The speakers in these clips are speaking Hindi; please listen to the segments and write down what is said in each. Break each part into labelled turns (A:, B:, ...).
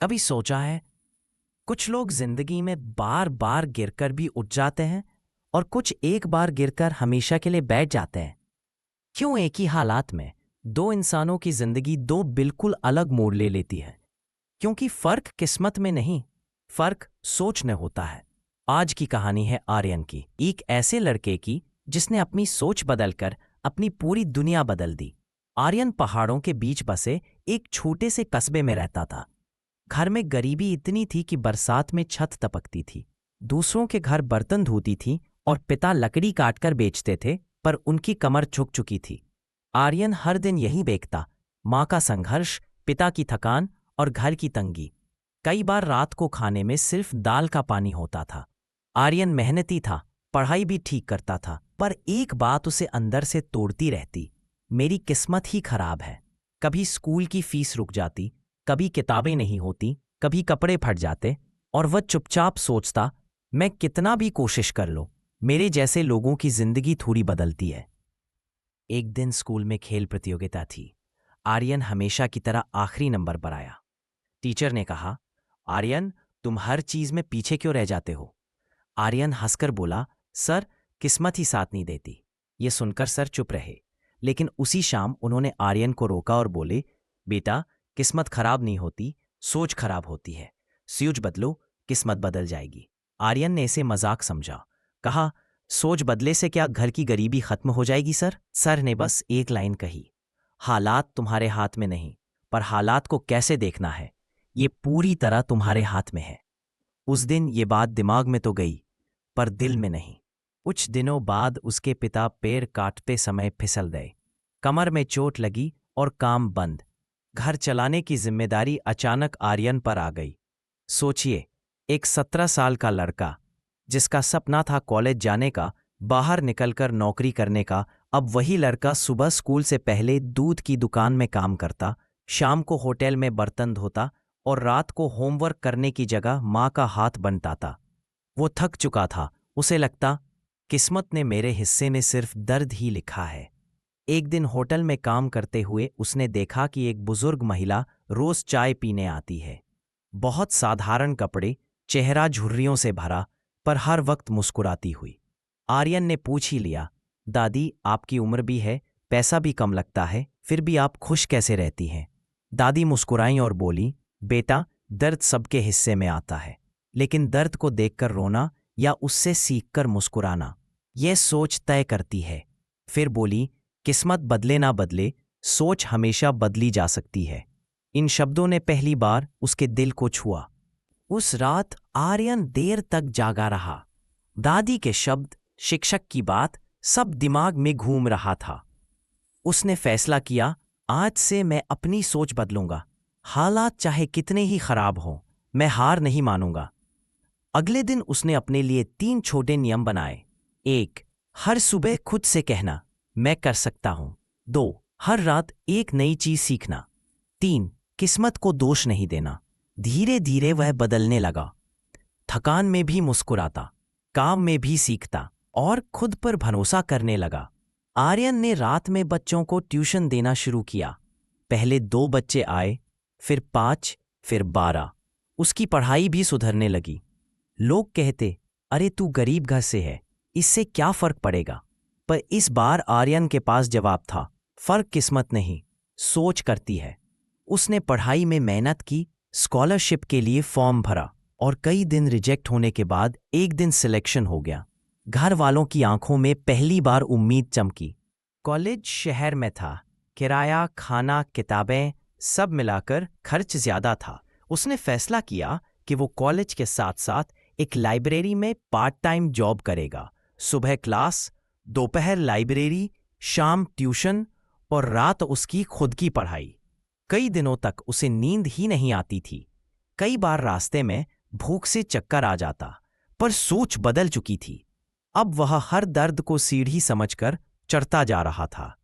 A: कभी सोचा है, कुछ लोग जिंदगी में बार बार गिरकर भी उठ जाते हैं और कुछ एक बार गिरकर हमेशा के लिए बैठ जाते हैं। क्यों एक ही हालात में दो इंसानों की जिंदगी दो बिल्कुल अलग मोड़ ले लेती है? क्योंकि फर्क किस्मत में नहीं, फर्क सोच में होता है। आज की कहानी है आर्यन की, एक ऐसे लड़के की जिसने अपनी सोच बदलकर अपनी पूरी दुनिया बदल दी। आर्यन पहाड़ों के बीच बसे एक छोटे से कस्बे में रहता था। घर में गरीबी इतनी थी कि बरसात में छत टपकती थी। दूसरों के घर बर्तन धोती थी और पिता लकड़ी काटकर बेचते थे, पर उनकी कमर झुक चुकी थी। आर्यन हर दिन यही देखता, माँ का संघर्ष, पिता की थकान और घर की तंगी। कई बार रात को खाने में सिर्फ दाल का पानी होता था। आर्यन मेहनती था, पढ़ाई भी ठीक करता था, पर एक बात उसे अंदर से तोड़ती रहती, मेरी किस्मत ही खराब है। कभी स्कूल की फीस रुक जाती, कभी किताबें नहीं होती, कभी कपड़े फट जाते, और वह चुपचाप सोचता, मैं कितना भी कोशिश कर लूं, मेरे जैसे लोगों की जिंदगी थोड़ी बदलती है। एक दिन स्कूल में खेल प्रतियोगिता थी। आर्यन हमेशा की तरह आखिरी नंबर पर आया। टीचर ने कहा, आर्यन, तुम हर चीज में पीछे क्यों रह जाते हो? आर्यन हंसकर बोला, सर, किस्मत ही साथ नहीं देती। ये सुनकर सर चुप रहे, लेकिन उसी शाम उन्होंने आर्यन को रोका और बोले, बेटा, किस्मत खराब नहीं होती, सोच खराब होती है। सोच बदलो, किस्मत बदल जाएगी। आर्यन ने इसे मजाक समझा। कहा, सोच बदले से क्या घर की गरीबी खत्म हो जाएगी सर? सर ने बस एक लाइन कही, हालात तुम्हारे हाथ में नहीं, पर हालात को कैसे देखना है, ये पूरी तरह तुम्हारे हाथ में है। उस दिन ये बात दिमाग में तो गई, पर दिल में नहीं। कुछ दिनों बाद उसके पिता पैर काटते समय फिसल गए। कमर में चोट लगी और काम बंद। घर चलाने की जिम्मेदारी अचानक आर्यन पर आ गई। सोचिए, एक 17 साल का लड़का जिसका सपना था कॉलेज जाने का, बाहर निकलकर नौकरी करने का, अब वही लड़का सुबह स्कूल से पहले दूध की दुकान में काम करता, शाम को होटल में बर्तन धोता और रात को होमवर्क करने की जगह माँ का हाथ बनता था। वो थक चुका था। उसे लगता, किस्मत ने मेरे हिस्से में सिर्फ दर्द ही लिखा है। एक दिन होटल में काम करते हुए उसने देखा कि एक बुजुर्ग महिला रोज चाय पीने आती है। बहुत साधारण कपड़े, चेहरा झुर्रियों से भरा, पर हर वक्त मुस्कुराती हुई। आर्यन ने पूछ ही लिया, दादी, आपकी उम्र भी है, पैसा भी कम लगता है, फिर भी आप खुश कैसे रहती हैं? दादी मुस्कुराई और बोली, बेटा, दर्द सबके हिस्से में आता है, लेकिन दर्द को देखकर रोना या उससे सीखकर मुस्कुराना, यह सोच तय करती है। फिर बोली, किस्मत बदले ना बदले, सोच हमेशा बदली जा सकती है। इन शब्दों ने पहली बार उसके दिल को छुआ। उस रात आर्यन देर तक जागा रहा। दादी के शब्द, शिक्षक की बात, सब दिमाग में घूम रहा था। उसने फैसला किया, आज से मैं अपनी सोच बदलूंगा। हालात चाहे कितने ही खराब हों, मैं हार नहीं मानूंगा। अगले दिन उसने अपने लिए 3 छोटे नियम बनाए। 1, हर सुबह खुद से कहना, मैं कर सकता हूं। 2, हर रात एक नई चीज सीखना। 3, किस्मत को दोष नहीं देना। धीरे धीरे वह बदलने लगा। थकान में भी मुस्कुराता, काम में भी सीखता और खुद पर भरोसा करने लगा। आर्यन ने रात में बच्चों को ट्यूशन देना शुरू किया। पहले 2 बच्चे आए, फिर 5, फिर 12। उसकी पढ़ाई भी सुधरने लगी। लोग कहते, अरे तू गरीब घर से है, इससे क्या फर्क पड़ेगा? पर इस बार आर्यन के पास जवाब था, फर्क किस्मत नहीं, सोच करती है। उसने पढ़ाई में मेहनत की, स्कॉलरशिप के लिए फॉर्म भरा और कई दिन रिजेक्ट होने के बाद एक दिन सिलेक्शन हो गया। घर वालों की आंखों में पहली बार उम्मीद चमकी। कॉलेज शहर में था, किराया, खाना, किताबें, सब मिलाकर खर्च ज्यादा था। उसने फैसला किया कि वो कॉलेज के साथ साथ एक लाइब्रेरी में पार्ट टाइम जॉब करेगा। सुबह क्लास, दोपहर लाइब्रेरी, शाम ट्यूशन और रात उसकी खुद की पढ़ाई। कई दिनों तक उसे नींद ही नहीं आती थी। कई बार रास्ते में भूख से चक्कर आ जाता, पर सोच बदल चुकी थी। अब वह हर दर्द को सीढ़ी समझकर चढ़ता जा रहा था।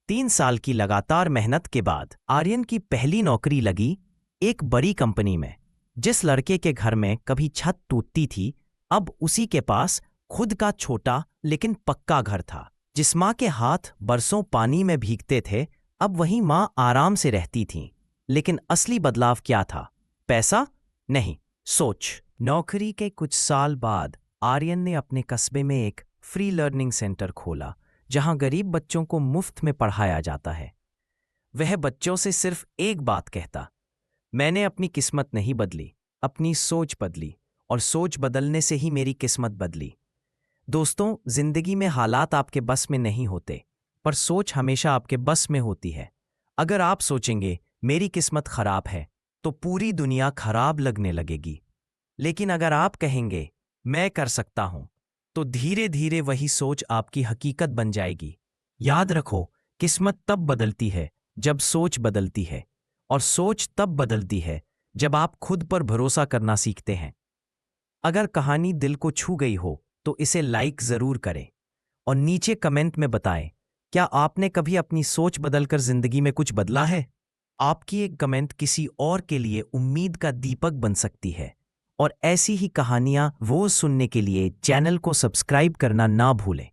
A: 3 साल की लगातार मेहनत के बाद आर्यन की पहली नौकरी लगी एक बड़ी कंपनी में। जिस लड़के के घर में कभी छत टूटती थी, अब उसी के पास खुद का छोटा लेकिन पक्का घर था। जिस माँ के हाथ बरसों पानी में भीगते थे, अब वही माँ आराम से रहती थीं। लेकिन असली बदलाव क्या था? पैसा? नहीं, सोच। नौकरी के कुछ साल बाद आर्यन ने अपने कस्बे में एक फ्री लर्निंग सेंटर खोला, जहां गरीब बच्चों को मुफ्त में पढ़ाया जाता है। वह बच्चों से सिर्फ एक बात कहता, मैंने अपनी किस्मत नहीं बदली, अपनी सोच बदली, और सोच बदलने से ही मेरी किस्मत बदली। दोस्तों, जिंदगी में हालात आपके बस में नहीं होते, पर सोच हमेशा आपके बस में होती है। अगर आप सोचेंगे मेरी किस्मत खराब है, तो पूरी दुनिया खराब लगने लगेगी। लेकिन अगर आप कहेंगे मैं कर सकता हूं, तो धीरे धीरे वही सोच आपकी हकीकत बन जाएगी। याद रखो, किस्मत तब बदलती है जब सोच बदलती है, और सोच तब बदलती है जब आप खुद पर भरोसा करना सीखते हैं। अगर कहानी दिल को छू गई हो तो इसे लाइक जरूर करें, और नीचे कमेंट में बताएं, क्या आपने कभी अपनी सोच बदलकर जिंदगी में कुछ बदला है? आपकी एक कमेंट किसी और के लिए उम्मीद का दीपक बन सकती है। और ऐसी ही कहानियां वो सुनने के लिए चैनल को सब्सक्राइब करना ना भूलें।